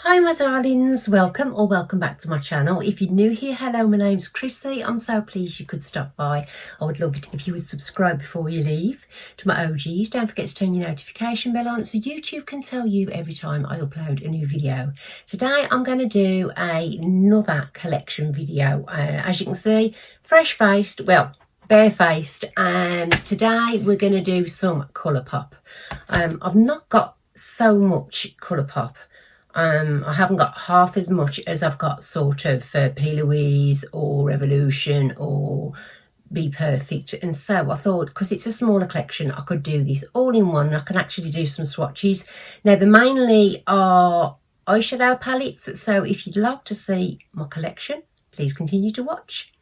Hi my darlings, welcome or welcome back to my channel. If you're new here, hello, my name's Chrissy. I'm so pleased you could stop by. I would love it if you would subscribe before you leave. To my OGs, don't forget to turn your notification bell on so YouTube can tell you every time I upload a new video. Today I'm going to do another collection video. As you can see, fresh-faced, well, bare-faced, and today we're going to do some Colourpop. I've not got so much Colourpop. I haven't got half as much as I've got sort of P. Louise or Revolution or Be Perfect, and so I thought, because it's a smaller collection, I could do this all in one. I can actually do some swatches. Now they mainly are eyeshadow palettes, so if you'd like to see my collection, please continue to watch.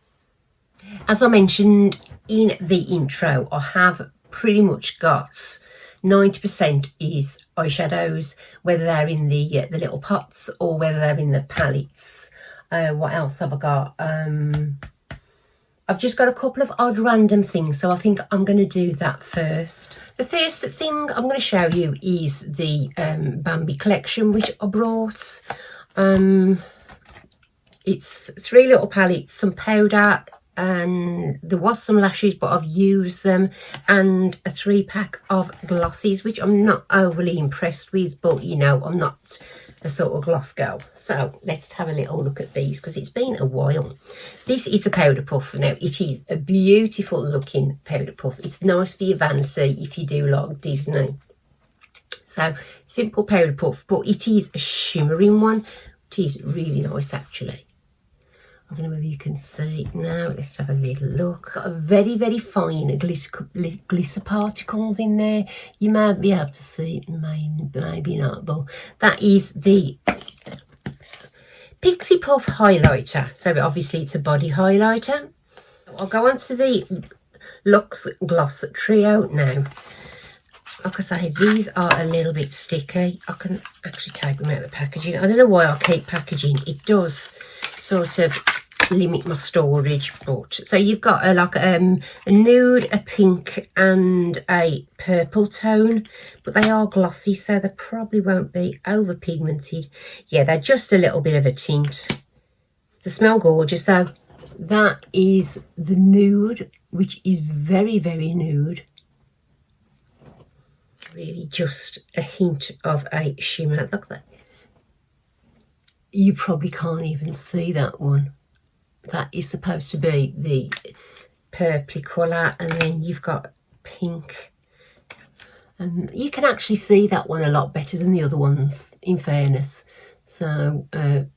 As I mentioned in the intro, I have pretty much got 90% is eyeshadows, whether they're in the little pots or whether they're in the palettes. What else have I got? I've just got a couple of odd random things, so I think I'm going to do that first. The first thing I'm going to show you is the Bambi collection, which I brought. It's 3 little palettes, some powder, and there was some lashes, but I've used them, and a 3-pack of glosses, which I'm not overly impressed with, but you know, I'm not a sort of gloss girl. So let's have a little look at these, because it's been a while. This is the powder puff. Now it is a beautiful looking powder puff. It's nice for your vanity if you do like Disney. So simple powder puff, but it is a shimmering one. It is really nice actually. I don't know whether you can see now. Let's have a little look. Got a very, very fine glitter particles in there. You might be able to see it, maybe not, but that is the Pixie Puff highlighter. So obviously it's a body highlighter. I'll go on to the Luxe Gloss Trio now. Like I say, these are a little bit sticky. I can actually take them out of the packaging. I don't know why I keep packaging. It does sort of limit my storage, but so you've got a nude, a pink and a purple tone, but they are glossy, so they probably won't be over pigmented. Yeah, they're just a little bit of a tint. They smell gorgeous though. That is the nude, which is very, very nude. Really just a hint of a shimmer. Look at that. You probably can't even see that one. That is supposed to be the purpley colour, and then you've got pink, and you can actually see that one a lot better than the other ones, in fairness. So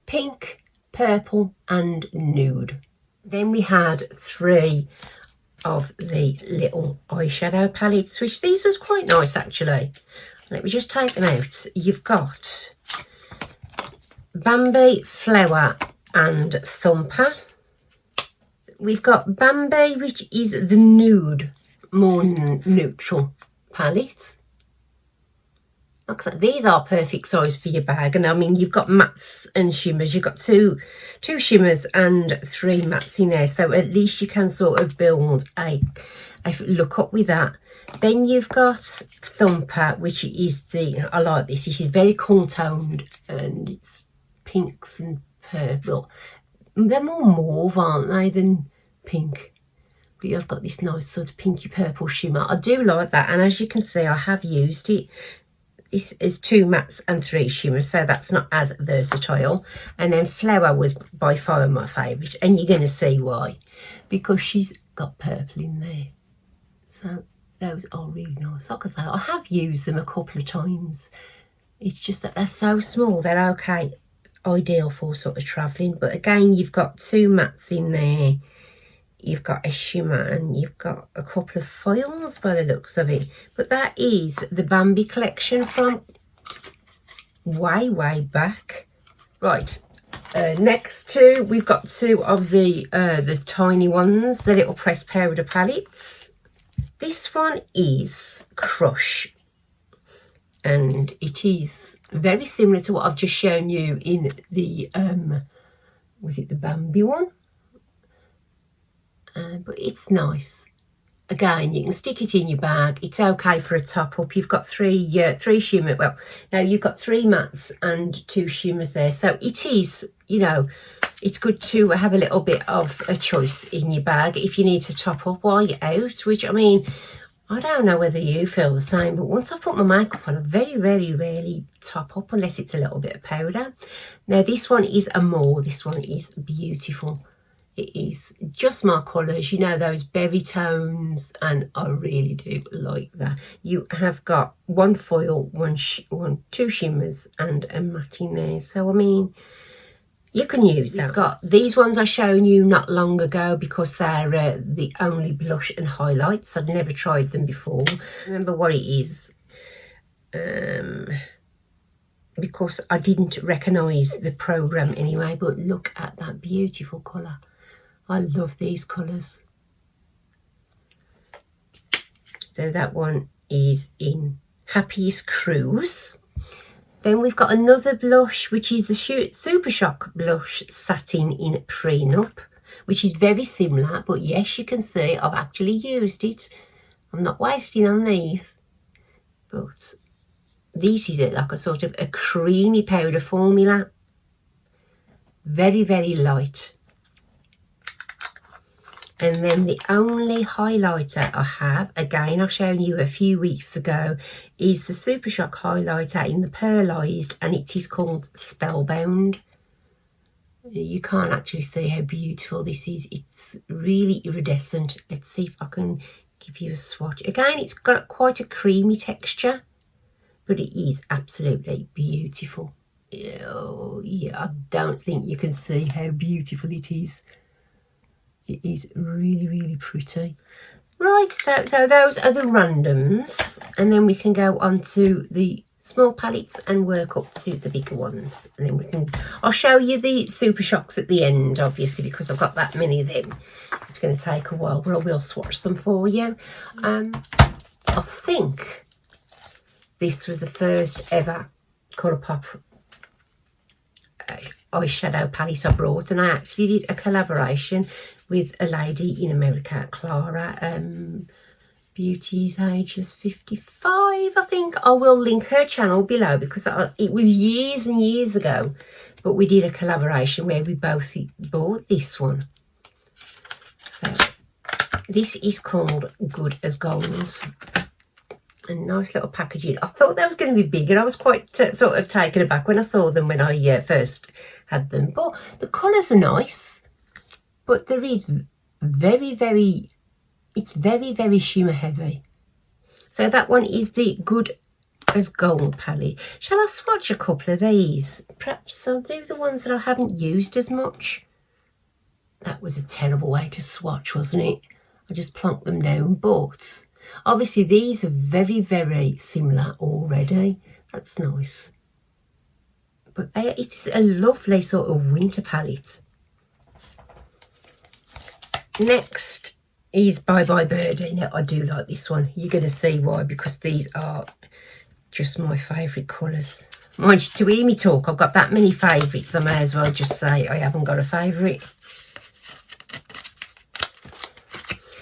pink, purple and nude. Then we had 3 of the little eyeshadow palettes, which these was quite nice actually. Let me just take them out. You've got Bambi, Flower and Thumper. We've got Bambi, which is the nude, more neutral palette. Like I said, these are perfect size for your bag, and I mean you've got mattes and shimmers. You've got two shimmers and 3 mattes in there, so at least you can sort of build a look up with that. Then you've got Thumper, which is the, I like this. This is very contourned, and it's pinks and purple. They're more mauve, aren't they, than pink? But you've got this nice sort of pinky purple shimmer. I do like that, and as you can see, I have used it. This is 2 mattes and 3 shimmers, so that's not as versatile. And then Flower was by far my favourite, and you're going to see why, because she's got purple in there. So those are really nice. Like I say, I have used them a couple of times. It's just that they're so small. They're okay, ideal for sort of travelling, but again you've got 2 mattes in there, you've got a shimmer, and you've got a couple of foils by the looks of it. But that is the Bambi collection from way back. Right, next 2 we've got 2 of the tiny ones, the little pressed powder palettes. This one is Crush, and it is very similar to what I've just shown you in the was it the Bambi one? But it's nice. again, you can stick it in your bag. It's okay for a top up. You've got three shimmer, well, now you've got 3 mattes and 2 shimmers there. So it is, you know, it's good to have a little bit of a choice in your bag if you need to top up while you're out, which, I mean, I don't know whether you feel the same, but once I put my makeup on, I very, very rarely top up unless it's a little bit of powder. Now, this one is a more, this one is beautiful. It is just my colours, you know, those berry tones, and I really do like that. You have got 1 foil, 2 shimmers and a matte in there. So, I mean, you can use that. You've got these ones I've shown you not long ago because they're the only blush and highlights. I've never tried them before. Remember what it is. Because I didn't recognise the programme anyway, but look at that beautiful colour. I love these colours. So that one is in Happiest Cruise. Then we've got another blush, which is the Super Shock Blush Satin in Prenup, which is very similar. But yes, you can see I've actually used it. I'm not wasting on these. But this is like a sort of a creamy powder formula. Very, very light. And then the only highlighter I have, again, I've shown you a few weeks ago, is the Super Shock highlighter in the Pearlized, and it is called Spellbound. You can't actually see how beautiful this is. It's really iridescent. Let's see if I can give you a swatch. Again, it's got quite a creamy texture, but it is absolutely beautiful. Oh, yeah, I don't think you can see how beautiful it is. It is really, really pretty. Right, so those are the randoms. And then we can go on to the small palettes and work up to the bigger ones. And then we can, I'll show you the Super Shocks at the end, obviously, because I've got that many of them. It's going to take a while, but I will swatch some for you. I think this was the first ever Colourpop eyeshadow palette I brought, and I actually did a collaboration with a lady in America, Clara. Beauty's ageless 55, I think. I will link her channel below because it was years and years ago, but we did a collaboration where we both bought this one. So this is called Good as Gold. A nice little packaging. I thought that was going to be big, and I was quite sort of taken aback when I saw them when I first had them. But the colours are nice, but there is very, very, it's very, very shimmer heavy. So that one is the Good as Gold palette. Shall I swatch a couple of these? Perhaps I'll do the ones that I haven't used as much. That was a terrible way to swatch, wasn't it? I just plonked them down, but obviously these are very, very similar already. That's nice. But it's a lovely sort of winter palette. Next is Bye Bye Birdie. Now, I do like this one. You're going to see why, because these are just my favourite colours. Mind you, to hear me talk, I've got that many favourites, I may as well just say I haven't got a favourite.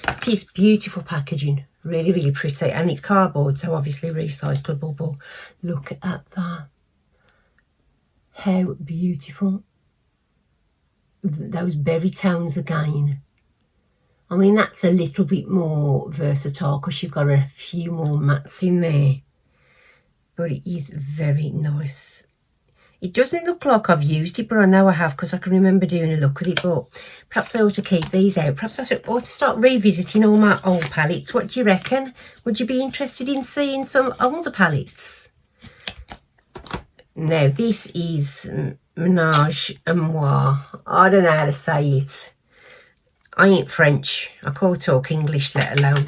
It is beautiful packaging. Really, really pretty. And it's cardboard, so obviously recyclable. But look at that. How beautiful. Those berry tones again. I mean, that's a little bit more versatile because you've got a few more mattes in there. But it is very nice. It doesn't look like I've used it, but I know I have because I can remember doing a look at it. But perhaps I ought to keep these out. Perhaps I ought to start revisiting all my old palettes. What do you reckon? Would you be interested in seeing some older palettes? Now, this is Menage a Moi. I don't know how to say it. I ain't French. I can't talk English, let alone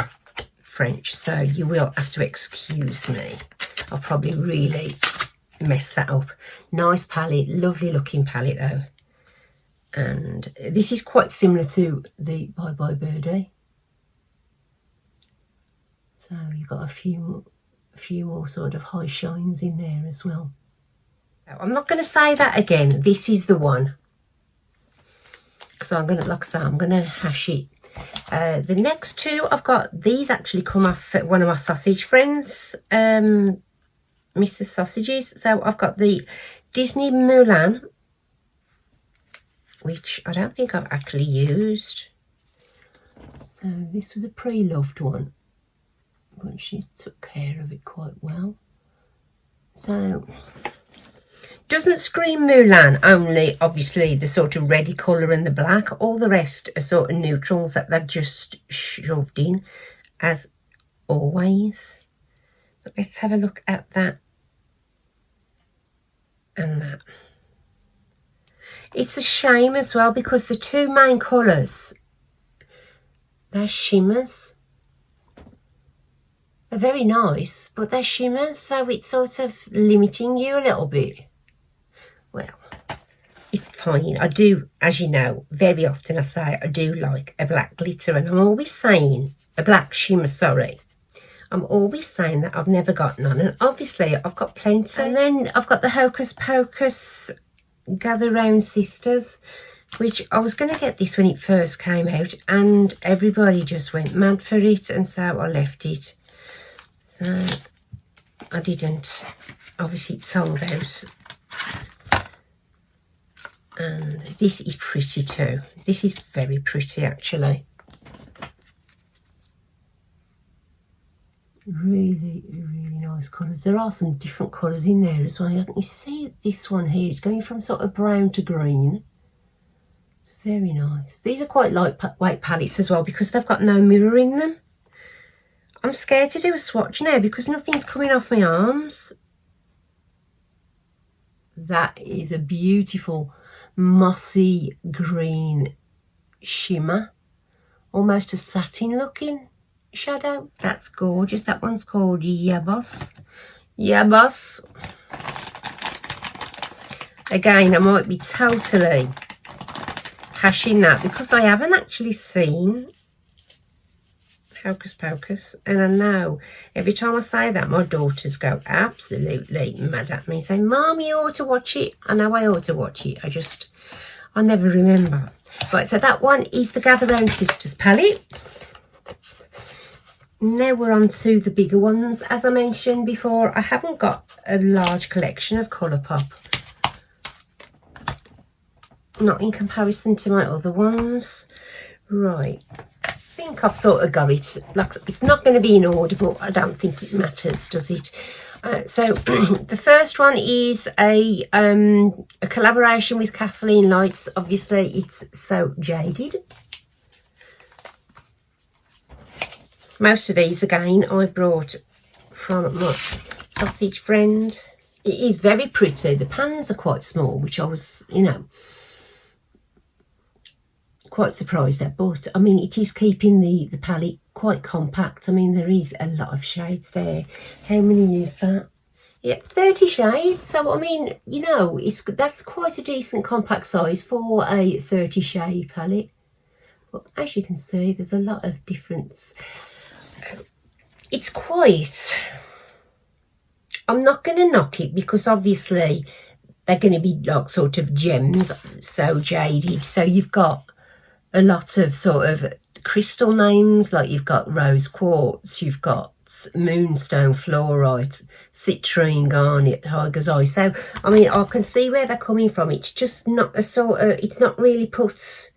French. So you will have to excuse me. I'll probably really mess that up. Nice palette. Lovely looking palette, though. And this is quite similar to the Bye Bye Birdie. So you've got a few more sort of high shines in there as well. I'm not going to say that again. This is the one. So I'm going to, like I say, I'm going to hash it. The next two I've got, these actually come off one of my sausage friends, Mr. Sausages. So I've got the Disney Mulan, which I don't think I've actually used. So this was a pre-loved one, but she took care of it quite well. So doesn't scream Mulan, only obviously the sort of reddy colour and the black. All the rest are sort of neutrals that they've just shoved in, as always. But let's have a look at that and that. It's a shame as well, because the two main colours, they're shimmers. They're very nice, but they're shimmers, so it's sort of limiting you a little bit. Well, it's fine. I do, as you know, very often I say I do like a black glitter, and I'm always saying a black shimmer, sorry. I'm always saying that I've never got none, and obviously I've got plenty. And then I've got the Hocus Pocus Gather Round Sisters, which I was going to get this when it first came out, and everybody just went mad for it, and so I left it. So I didn't. Obviously it sold out. And this is pretty too. This is very pretty actually. Really, really nice colours. There are some different colours in there as well. You see this one here, it's going from sort of brown to green. It's very nice. These are quite lightweight palettes as well, because they've got no mirror in them. I'm scared to do a swatch now because nothing's coming off my arms. That is a beautiful mossy green shimmer, almost a satin looking shadow. That's gorgeous. That one's called Yabos. Yabos. Again, I might be totally hashing that because I haven't actually seen Hocus Pocus, and I know every time I say that my daughters go absolutely mad at me, saying, "Mom, you ought to watch it." I know I ought to watch it, I never remember. Right, so that one is the Gather Round Sisters palette. Now we're on to the bigger ones. As I mentioned before, I haven't got a large collection of Colourpop, not in comparison to my other ones. Right, I think I've sort of got it. Like, it's not going to be in order, but I don't think it matters, does it? So the first one is a collaboration with Kathleen Lights. Obviously it's So Jaded. Most of these again I brought from my sausage friend. It is very pretty. The pans are quite small, which I was, you know, quite surprised at, but I mean it is keeping the palette quite compact. I mean there is a lot of shades there. How many is that? Yeah, 30 shades. So I mean, you know, that's quite a decent compact size for a 30 shade palette. But as you can see, there's a lot of difference. It's quite, I'm not going to knock it because obviously they're going to be like sort of gems, So Jaded. So you've got a lot of sort of crystal names, like you've got rose quartz, you've got moonstone, fluorite, citrine, garnet, tiger's eye. So I mean I can see where they're coming from. It's just not a sort of, it's not really put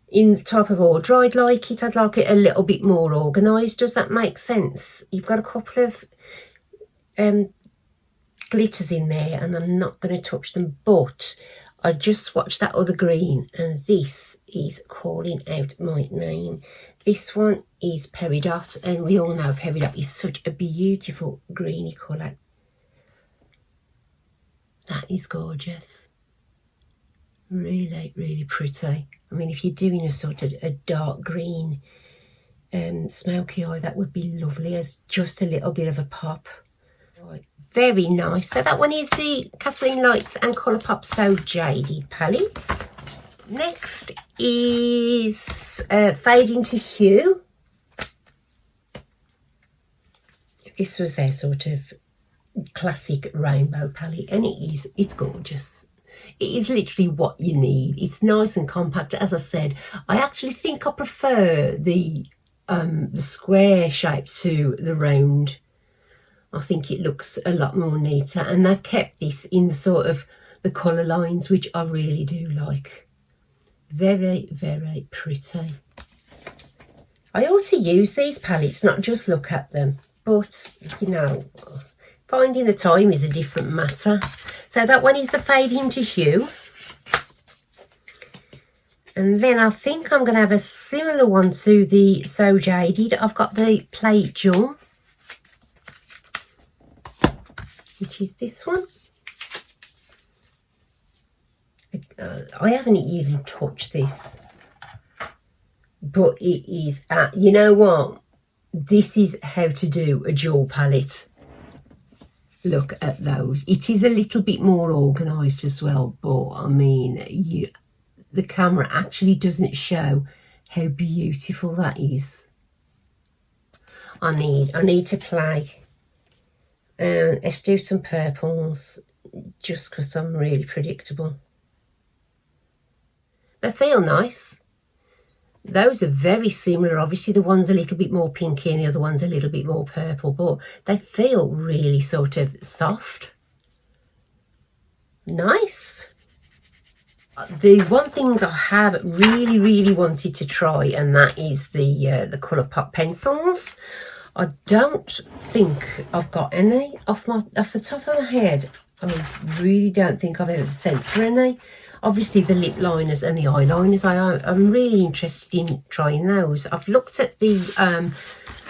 in the type of order I'd like it. I'd like it a little bit more organised. Does that make sense? You've got a couple of glitters in there and I'm not going to touch them, but I just swatched that other green and this is calling out my name. This one is Peridot, and we all know Peridot is such a beautiful greeny colour. That is gorgeous. Really, really pretty. I mean, if you're doing a sort of a dark green smoky eye, that would be lovely as just a little bit of a pop. Right, very nice. So that one is the Kathleen Lights and Colourpop So Jaded palette. Next is Fade Into Hue. This was their sort of classic rainbow palette, and it's gorgeous. It is literally what you need. It's nice and compact. As I said, I actually think I prefer the square shape to the round. I think it looks a lot more neater, and they've kept this in the sort of the colour lines, which I really do like. Very, very pretty. I ought to use these palettes, not just look at them, but you know, finding the time is a different matter. So that one is the Fade into Hue. And then I think I'm going to have a similar one to the So Jaded. I've got the Play Jewel, which is this one. I haven't even touched this, but it is, you know what? This is how to do a jewel palette. Look at those. It is a little bit more organised as well, but I mean, the camera actually doesn't show how beautiful that is. I need to play. Let's do some purples, just because I'm really predictable. They feel nice. Those are very similar. Obviously, the one's a little bit more pinky and the other one's a little bit more purple, but they feel really sort of soft. Nice. The one thing I have really wanted to try, and that is the Colourpop pencils. I don't think I've got any off the top of my head. I really don't think I've ever sent for any. Obviously the lip liners and the eyeliners, I'm really interested in trying those. I've looked at the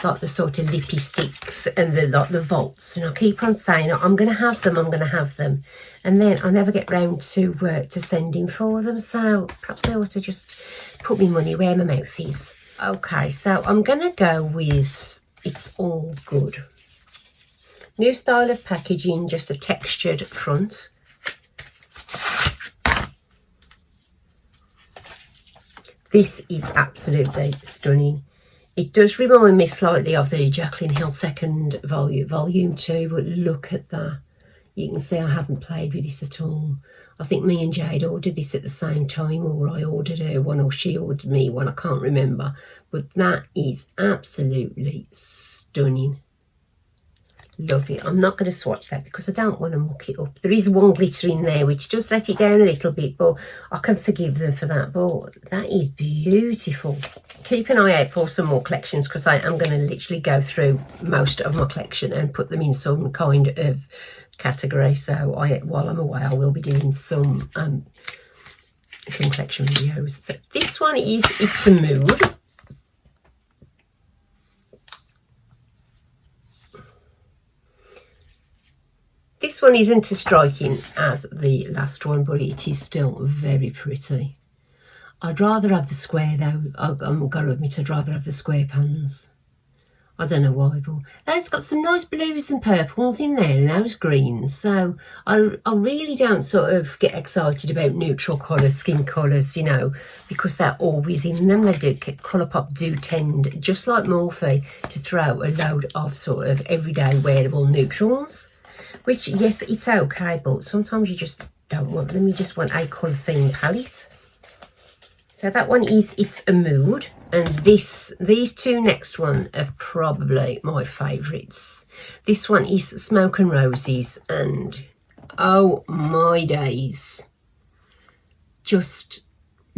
like the sort of lippy sticks and the vaults, and I keep on saying I'm going to have them, and then I never get round to sending for them. So perhaps I ought to just put my money where my mouth is. Okay, so I'm going to go with It's All Good. New style of packaging, just a textured front. This is absolutely stunning. It does remind me slightly of the Jaclyn Hill Second Volume 2, but look at that. You can see I haven't played with this at all. I think me and Jade ordered this at the same time, or I ordered her one, or she ordered me one, I can't remember. But that is absolutely stunning. Love it. I'm not going to swatch that because I don't want to muck it up. There is one glitter in there which does let it down a little bit, but I can forgive them for that. But that is beautiful. Keep an eye out for some more collections, because I am going to literally go through most of my collection and put them in some kind of category. So while I'm away, I will be doing some collection videos. So this one is It's the Mood. This one isn't as striking as the last one, but it is still very pretty. I'd rather have the square though. I'm going to admit I'd rather have the square pans. I don't know why, but it's got some nice blues and purples in there and those greens. So I really don't sort of get excited about neutral colours, skin colours, you know, because they're always in them. They do, Colourpop do tend, just like Morphe, to throw a load of sort of everyday wearable neutrals. Which, yes, it's okay, but sometimes you just don't want them. You just want a colour themed palette. So that one is It's a Mood. And these two next one are probably my favourites. This one is Smoke and Roses. And, oh my days. Just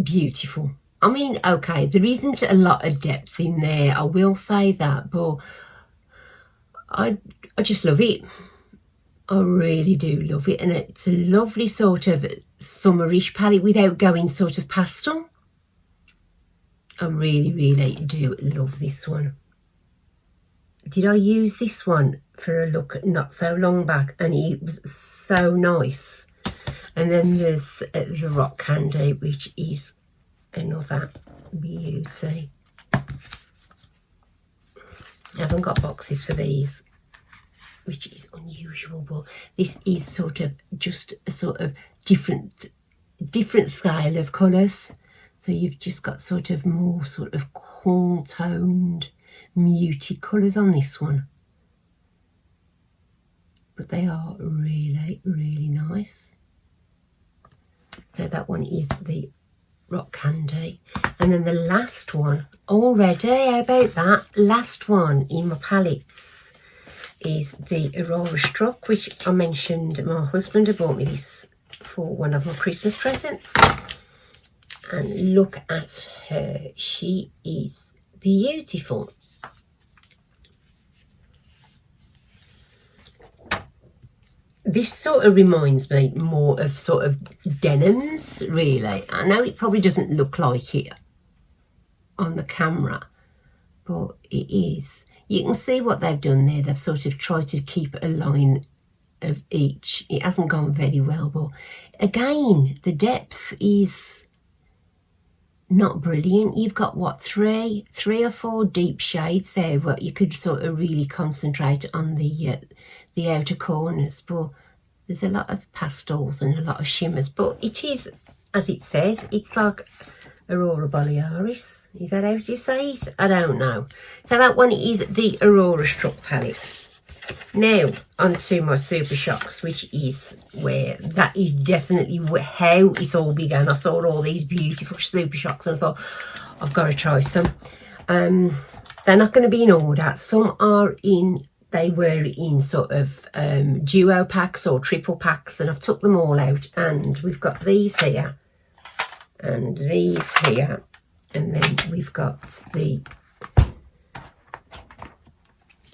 beautiful. I mean, okay, there isn't a lot of depth in there. I will say that. But I just love it. I really do love it, and it's a lovely sort of summerish palette without going sort of pastel. I really do love this one. Did I use this one for a look not so long back, and it was so nice. And then there's the Rock Candy, which is another beauty. I haven't got boxes for these, which is unusual, but this is sort of just a sort of different scale of colours. So you've just got sort of more sort of cool toned, muted colours on this one. But they are really nice. So that one is the Rock Candy. And then the last one already, how about that? Last one in my palettes is the Aurora Struck, which I mentioned my husband had bought me this for one of my Christmas presents. And look at her, she is beautiful. This sort of reminds me more of sort of denims, really. I know it probably doesn't look like it on the camera, but it is. You can see what they've done there. They've sort of tried to keep a line of each. It hasn't gone very well, but again, the depth is not brilliant. You've got, what, three or four deep shades there, but you could sort of really concentrate on the outer corners, but there's a lot of pastels and a lot of shimmers. But it is, as it says, it's like Aurora Borealis. Is that how you say it? I don't know. So that one is the Aurora Struck palette. Now onto my Super Shocks, which is where that is definitely how it all began. I saw all these beautiful Super Shocks and I thought, I've got to try some. They're not going to be in order. Some are in, they were in sort of duo packs or triple packs, and I've took them all out, and we've got these here and these here, and then we've got the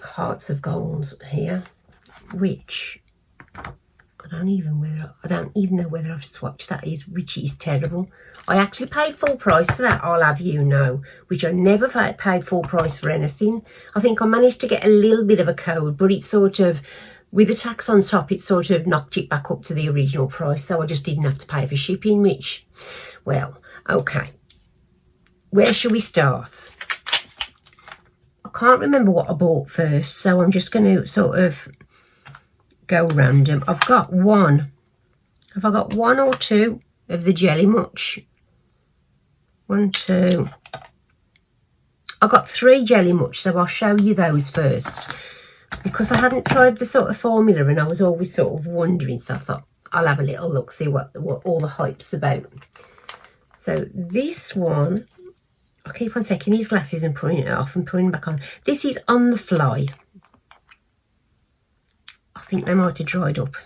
Hearts of Gold here, which I don't even know whether I've swatched that, which is terrible. I actually paid full price for that, I'll have you know, which I never paid full price for anything. I think I managed to get a little bit of a code, but it sort of, with the tax on top, it sort of knocked it back up to the original price, so I just didn't have to pay for shipping, which, well, okay. Where shall we start? I can't remember what I bought first, so I'm just going to sort of go random. I've got one. Have I got one or two of the Jelly Much? 1, 2. I got 3 Jelly Much, so I'll show you those first, because I hadn't tried the sort of formula and I was always sort of wondering, so I thought I'll have a little look, see what all the hype's about. So this one, I keep on taking these glasses and putting it off and putting them back on. This is On the Fly. I think they might have dried up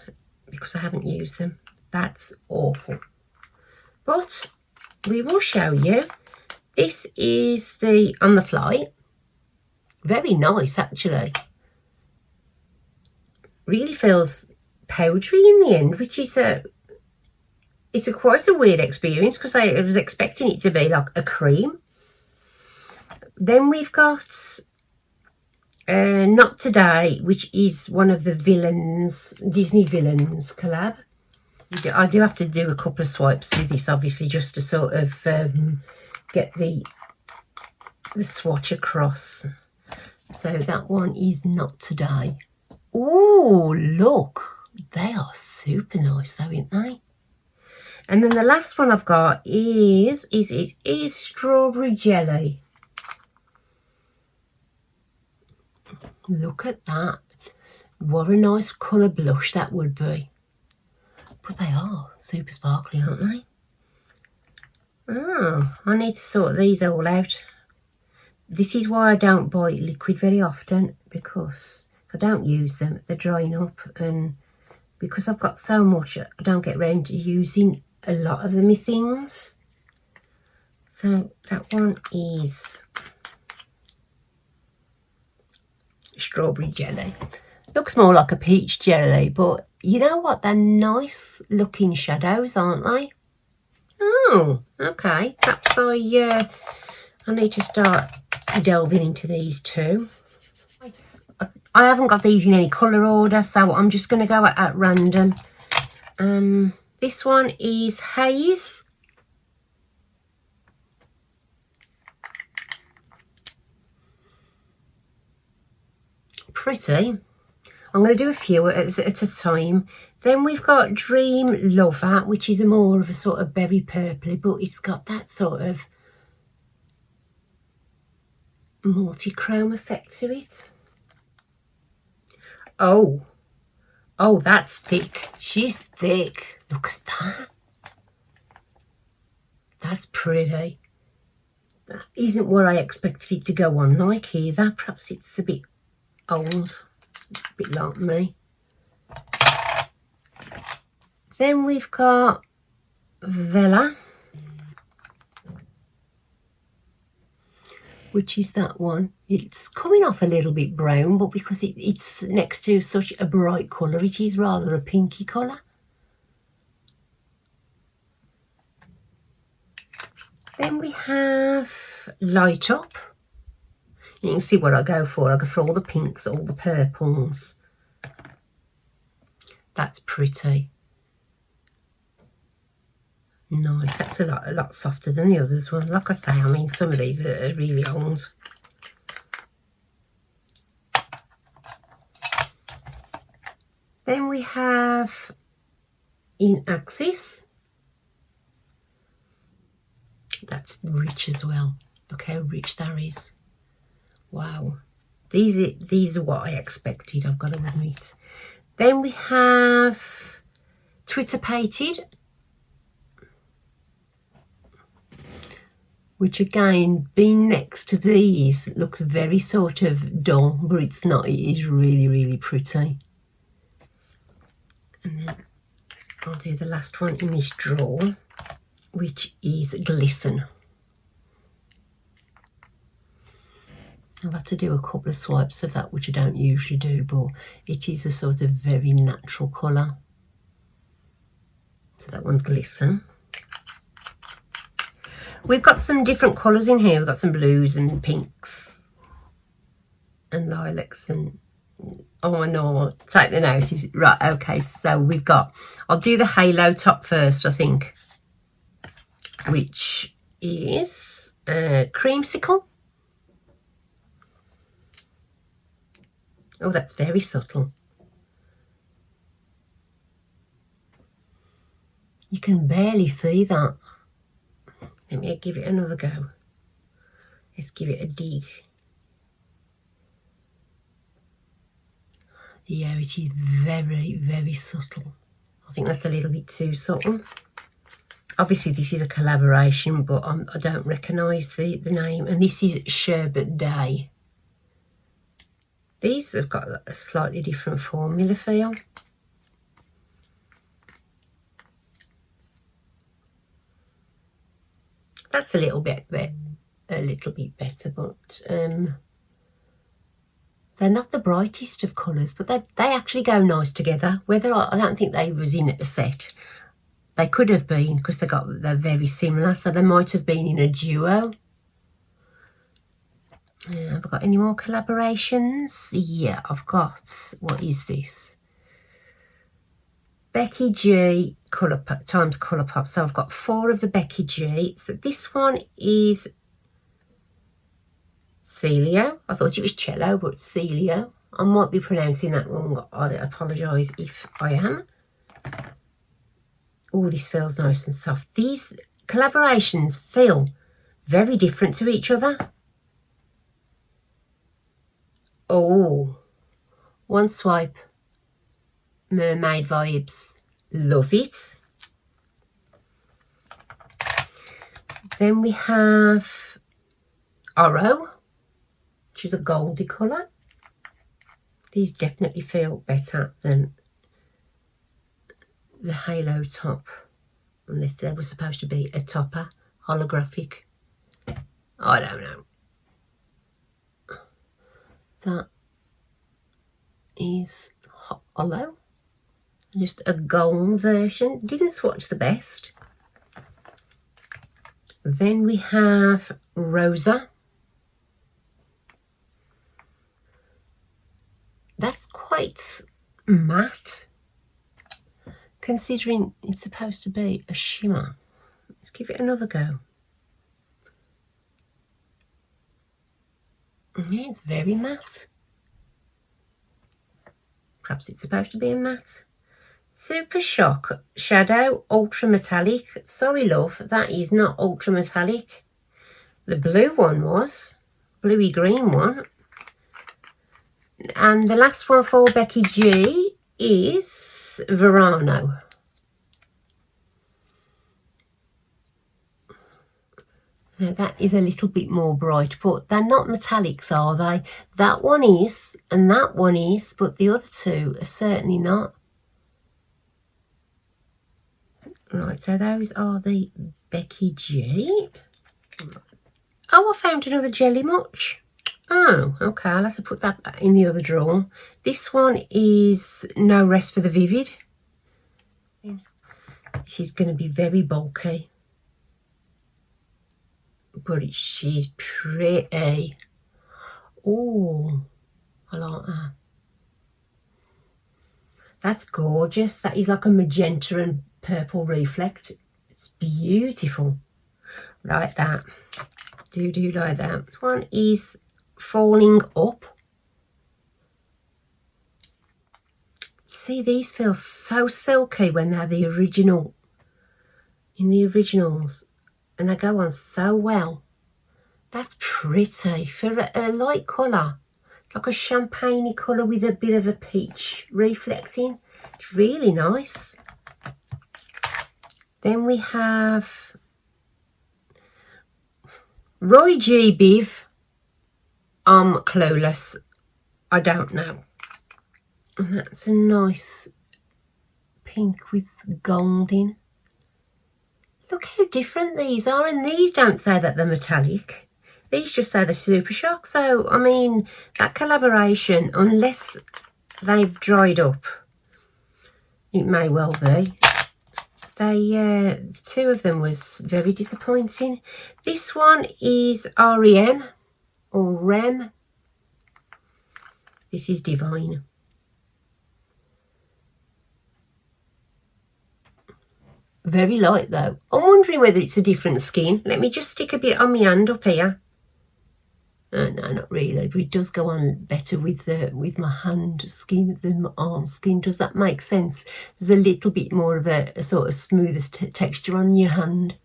because I haven't used them. That's awful. But we will show you. This is the On the Fly. Very nice, actually. Really feels powdery in the end, which is it's quite a weird experience, because I was expecting it to be like a cream. Then we've got Not Today, which is one of the villains, Disney villains collab. I do have to do a couple of swipes with this, obviously, just to sort of get the swatch across. So that one is Not Today. Oh, look, they are super nice though, aren't they? And then the last one I've got is Strawberry Jelly. Look at that. What a nice colour blush that would be. But they are super sparkly, aren't they? Oh, I need to sort these all out. This is why I don't buy liquid very often, because if I don't use them, they're drying up, and because I've got so much, I don't get round to using a lot of them things. So that one is Strawberry Jelly. Looks more like a peach jelly, but you know what? They're nice looking shadows, aren't they? Oh, okay. Perhaps I need to start delving into these too. I haven't got these in any colour order, so I'm just going to go at random. This one is Haze. Pretty. I'm going to do a few at a time. Then we've got Dream Lover, which is more of a sort of berry purpley, but it's got that sort of multi-chrome effect to it. Oh, that's thick. She's thick. Look at that. That's pretty. That isn't what I expected it to go on like either. Perhaps it's a bit old, a bit like me. Then we've got Vela, which is that one. It's coming off a little bit brown, but because it's next to such a bright colour, it is rather a pinky colour. Then we have Light Up. You can see what I go for. I go for all the pinks, all the purples. That's pretty. Nice. That's a lot softer than the others one. Like I say, I mean, some of these are really old. Then we have In Axis. That's rich as well. Look how rich that is. Wow. These are what I expected, I've got to admit. Then we have Twitter Pated, which again, being next to these, looks very sort of dull, but it's not. It is really, really pretty. And then I'll do the last one in this drawer, which is Glisten. I've had to do a couple of swipes of that, which I don't usually do, but it is a sort of very natural colour. So that one's Glisten. We've got some different colours in here. We've got some blues and pinks and lilacs and, oh no, take the notice. Right, okay, so we've got, I'll do the halo top first, I think, which is Creamsicle. Oh, that's very subtle. You can barely see that. Let me give it another go. Let's give it a dig. Yeah, it is very, very subtle. I think that's a little bit too subtle. Obviously, this is a collaboration, but I don't recognise the name. And this is Sherbet Day. These have got a slightly different formula feel. That's a little bit better, but they're not the brightest of colours, but they actually go nice together. Whether I don't think they was in a set. They could have been, because they're very similar, so they might have been in a duo. Have I got any more collaborations? Yeah, I've got, what is this? Becky G Colourpop times Colourpop. So I've got 4 of the Becky G. So this one is Celio. I thought it was cello, but it's Celio. I might be pronouncing that wrong. I apologise if I am. Oh, this feels nice and soft. These collaborations feel very different to each other. Oh, one swipe. Mermaid vibes. Love it. Then we have Oro, which is a goldy colour. These definitely feel better than the halo top, unless there was supposed to be a topper, holographic. I don't know. That is hollow, just a gold version. Didn't swatch the best. Then we have Rosa. That's quite matte, considering it's supposed to be a shimmer. Let's give it another go. Yeah, it's very matte. Perhaps it's supposed to be a matte. Super Shock Shadow Ultra Metallic. Sorry, love, that is not ultra metallic. The blue one was. Bluey green one. And the last one for Becky G is Verano. Now that is a little bit more bright, but they're not metallics, are they? That one is, and that one is, but the other two are certainly not. Right, so those are the Becky G. Oh, I found another Jelly Much. Oh, okay, I'll have to put that in the other drawer. This one is No Rest for the Vivid. This is going to be very bulky, but she's pretty. Oh, I like that. That's gorgeous. That is like a magenta and purple reflect. It's beautiful. Like that. Do like that. This one is Falling Up. See, these feel so silky when they're the original, in the originals, and they go on so well. That's pretty for a light colour, like a champagne colour with a bit of a peach reflecting. It's really nice. Then we have Roy G. Biv. I'm clueless. I don't know. And that's a nice pink with gold in. Look how different these are, and these don't say that they're metallic. These just say they're Super Shock. So, I mean, that collaboration, unless they've dried up, it may well be. They, two of them was very disappointing. This one is REM or REM. This is Divine. Very light though. I'm wondering whether it's a different skin. Let me just stick a bit on my hand up here. No, not really, but it does go on better with my hand skin than my arm skin. Does that make sense? There's a little bit more of a sort of smoother texture on your hand.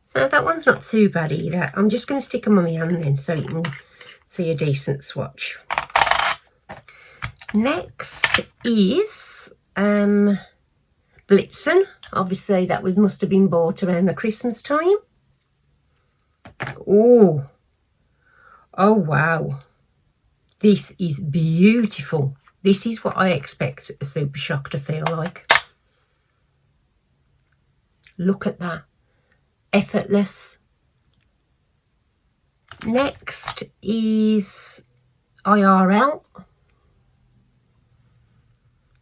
So that one's not too bad either. I'm just going to stick them on my hand then so you can see a decent swatch. Next is Blitzen. Obviously that must have been bought around the Christmas time. Oh wow, this is beautiful. This is what I expect a Super Shock to feel like. Look at that, effortless. Next is IRL.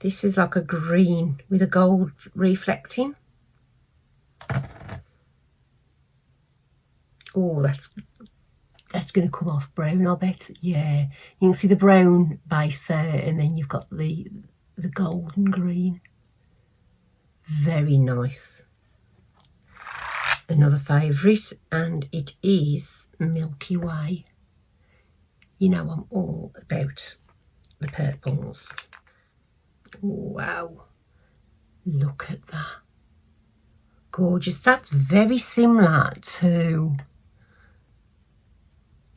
This is like a green with a gold reflecting. Oh, that's going to come off brown, I bet. Yeah, you can see the brown base there, and then you've got the golden green. Very nice. Another favourite, and it is Milky Way. You know, I'm all about the purples. Wow, look at that. Gorgeous. That's very similar to,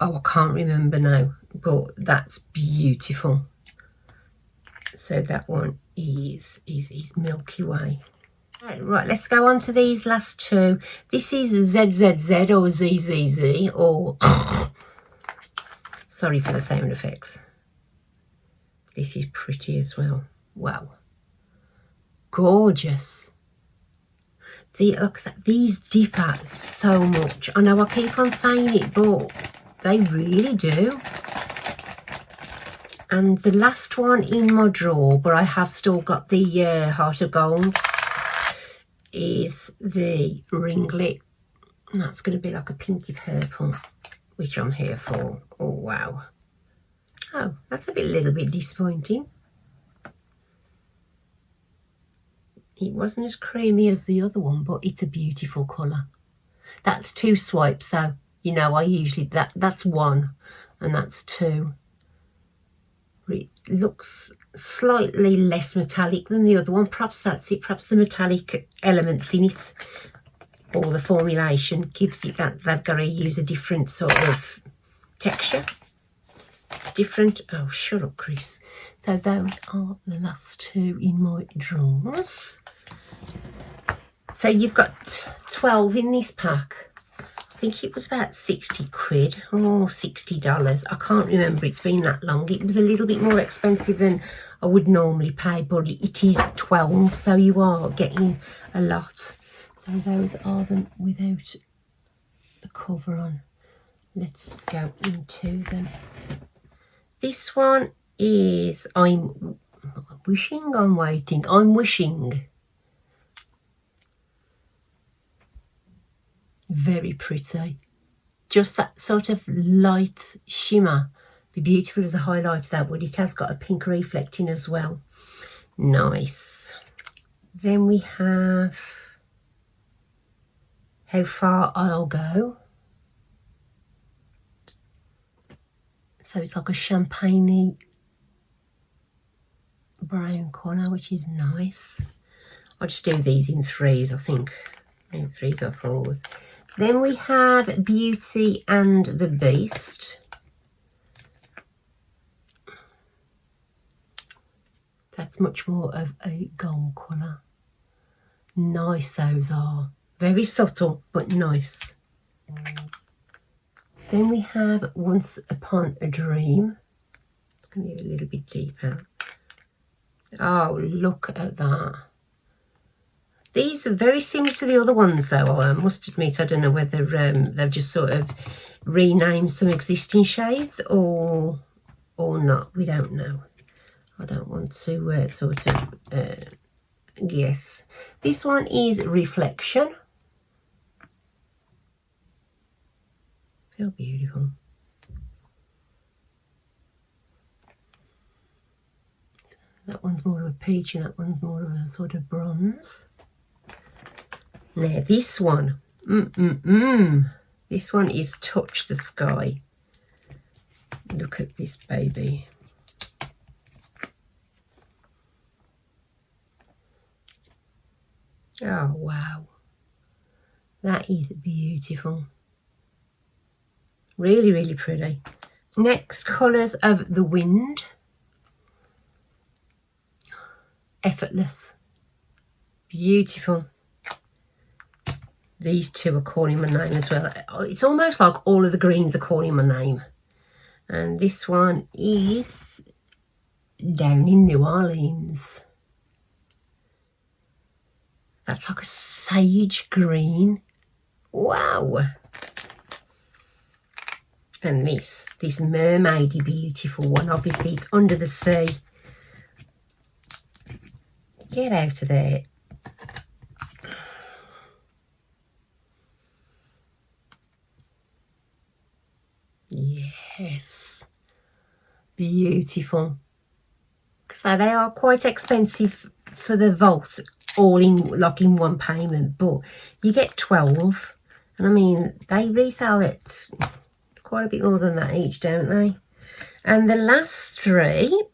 oh, I can't remember now, but that's beautiful. So that one is Milky Way. Right, let's go on to these last two. This is ZZZ or ZZZ or sorry for the sound effects. This is pretty as well. Wow, gorgeous. These differ so much. I know I keep on saying it, but they really do. And the last one in my drawer, but I have still got the Heart of Gold, is the Ringlet. And that's going to be like a pinky purple, which I'm here for. Oh, wow. Oh, that's a little bit disappointing. It wasn't as creamy as the other one, but it's a beautiful colour. That's 2 swipes, so, you know, I usually, that's 1 and that's 2. It looks slightly less metallic than the other one. Perhaps that's it. Perhaps the metallic elements in it or the formulation gives it that they've got to use a different sort of texture. Different. Oh, shut up, Chris. So those are the last 2 in my drawers. So you've got 12 in this pack. I think it was about 60 quid or $60. I can't remember, it's been that long. It was a little bit more expensive than I would normally pay, but it is 12, so you are getting a lot. So those are them without the cover on. Let's go into them. This one is I'm wishing. Very pretty. Just that sort of light shimmer. Be beautiful as a highlight, that would. It has got a pink reflecting as well. Nice. Then we have How Far I'll Go. So it's like a champagne-y brown colour, which is nice. I'll just do these in threes, I think. Maybe threes or fours. Then we have Beauty and the Beast. That's much more of a gold colour. Nice those are. Very subtle, but nice. Then we have Once Upon a Dream. It's going to be a little bit deeper. Oh, look at that. These are very similar to the other ones, though. I must admit, I don't know whether they've just sort of renamed some existing shades or not. We don't know. I don't want to sort of guess. This one is Reflection. Feel beautiful. That one's more of a peach and that one's more of a sort of bronze. Now this one, this one is Touch the Sky. Look at this baby. Oh wow, that is beautiful. Really, really pretty. Next, Colours of the Wind. Effortless. Beautiful. These two are calling my name as well. It's almost like all of the greens are calling my name. And this one is Down in New Orleans. That's like a sage green. Wow. And this mermaidy beautiful one. Obviously it's under the sea. Get out of there. Yes. Beautiful. So they are quite expensive for the vault, all in like in one payment, but you get 12. And I mean, they retail it quite a bit more than that each, don't they? And the last three,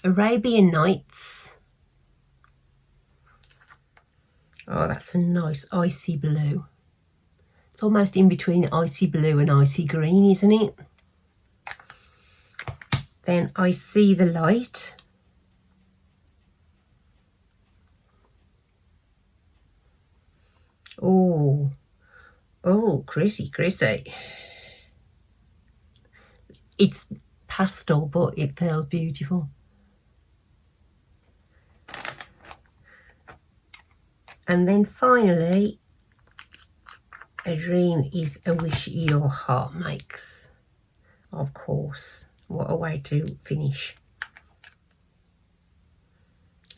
Arabian Nights. Oh, that's a nice icy blue. It's almost in between icy blue and icy green, isn't it? Then I See the Light. Oh, Chrissy. It's pastel, but it feels beautiful. And then finally, A Dream is a Wish Your Heart Makes. Of course. What a way to finish.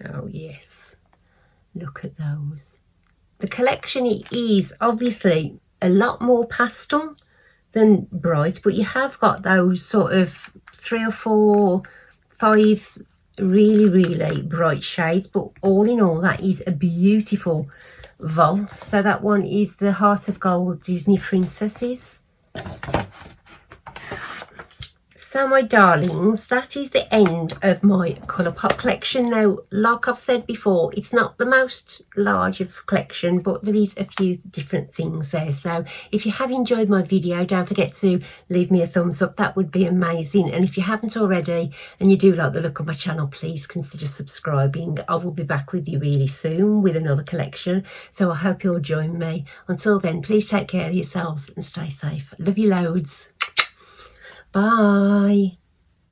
Oh, yes. Look at those. The collection is obviously a lot more pastel than bright, but you have got those sort of 3 or 4, 5 really, really bright shades. But all in all, that is a beautiful vault. So that one is the Heart of Gold Disney Princesses. So my darlings, that is the end of my Colourpop collection. Now, like I've said before, it's not the most large of collection, but there is a few different things there. So if you have enjoyed my video, don't forget to leave me a thumbs up. That would be amazing. And if you haven't already and you do like the look of my channel, please consider subscribing. I will be back with you really soon with another collection. So I hope you'll join me. Until then, please take care of yourselves and stay safe. Love you loads. Bye.